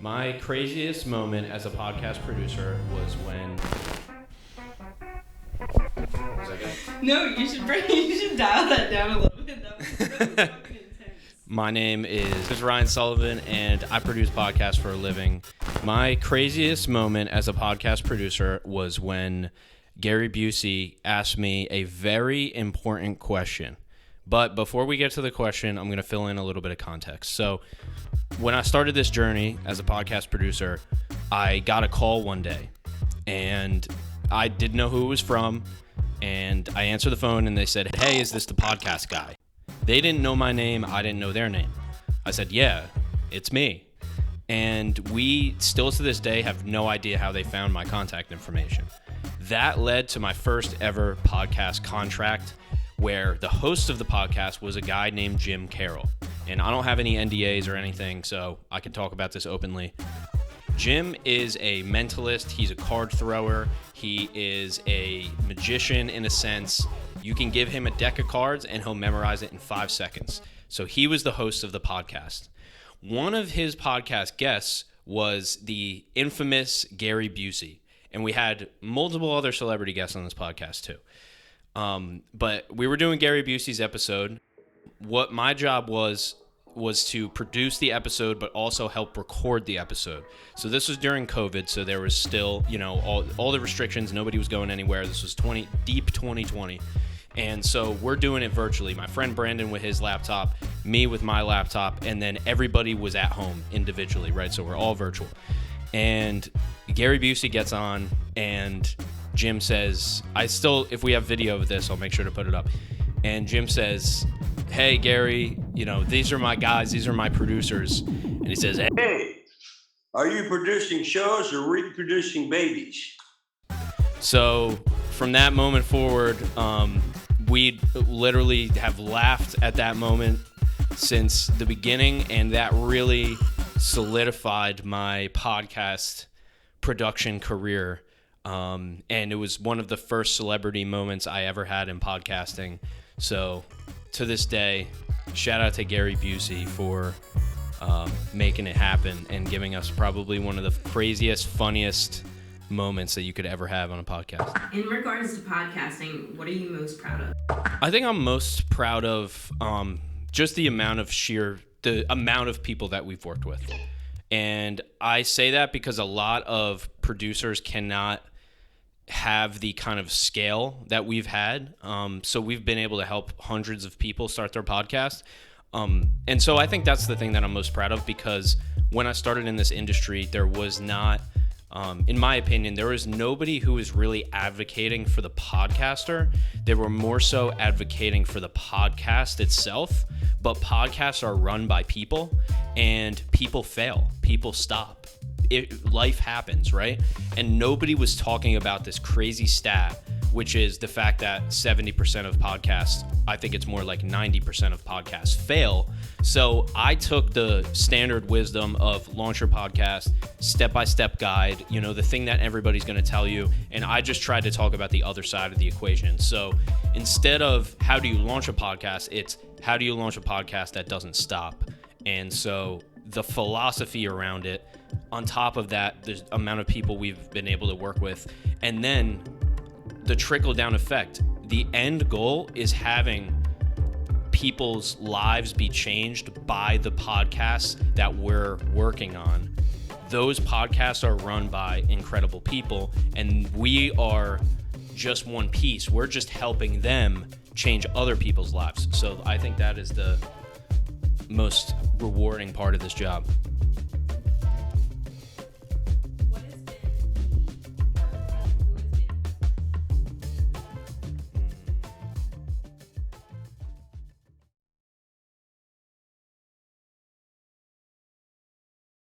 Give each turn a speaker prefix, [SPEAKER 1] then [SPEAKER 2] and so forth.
[SPEAKER 1] My craziest moment as a podcast producer was when... Was that good?
[SPEAKER 2] No, you should dial that down a little bit. That was fucking intense.
[SPEAKER 1] My name is Ryan Sullivan, and I produce podcasts for a living. My craziest moment as a podcast producer was when Gary Busey asked me a very important question. But before we get to the question, I'm going to fill in a little bit of context. So when I started this journey as a podcast producer, I got a call one day, and I didn't know who it was from. And I answered the phone, and they said, "Hey, is this the podcast guy?" They didn't know my name. I didn't know their name. I said, "Yeah, it's me." And we still to this day have no idea how they found my contact information. That led to my first ever podcast contract, where the host of the podcast was a guy named Jim Carroll. And I don't have any NDAs or anything, so I can talk about this openly. Jim is a mentalist. He's a card thrower. He is a magician in a sense. You can give him a deck of cards and he'll memorize it in 5 seconds. So he was the host of the podcast. One of his podcast guests was the infamous Gary Busey. And we had multiple other celebrity guests on this podcast too. But we were doing Gary Busey's episode. What my job was to produce the episode, but also help record the episode. So this was during COVID, so there was still, all the restrictions. Nobody was going anywhere. This was deep 2020. And so we're doing it virtually. My friend Brandon with his laptop, me with my laptop, and then everybody was at home individually, right? So we're all virtual. And Gary Busey gets on, and Jim says, if we have video of this, I'll make sure to put it up. And Jim says, "Hey, Gary, these are my guys. These are my producers." And he says,
[SPEAKER 3] "Hey, are you producing shows or reproducing babies?"
[SPEAKER 1] So from that moment forward, we literally have laughed at that moment since the beginning, and that really solidified my podcast production career. And it was one of the first celebrity moments I ever had in podcasting. So to this day, shout out to Gary Busey for making it happen and giving us probably one of the craziest, funniest moments that you could ever have on a podcast.
[SPEAKER 2] In regards to podcasting, what are you most proud of?
[SPEAKER 1] I think I'm most proud of just the amount of people that we've worked with. And I say that because a lot of producers cannot have the kind of scale that we've had. So we've been able to help hundreds of people start their podcast. And so I think that's the thing that I'm most proud of, because when I started in this industry, there was not, in my opinion, there was nobody who was really advocating for the podcaster. They were more so advocating for the podcast itself. But podcasts are run by people, and people fail. People stop. Life happens, right? And nobody was talking about this crazy stat, which is the fact that 70% of podcasts, I think it's more like 90% of podcasts, fail. So I took the standard wisdom of launch your podcast, step-by-step guide, the thing that everybody's going to tell you, and I just tried to talk about the other side of the equation. So instead of how do you launch a podcast, it's how do you launch a podcast that doesn't stop? And so the philosophy around it, on top of that, the amount of people we've been able to work with, and then the trickle-down effect. The end goal is having people's lives be changed by the podcasts that we're working on. Those podcasts are run by incredible people, and we are just one piece. We're just helping them change other people's lives. So I think that is the most rewarding part of this job.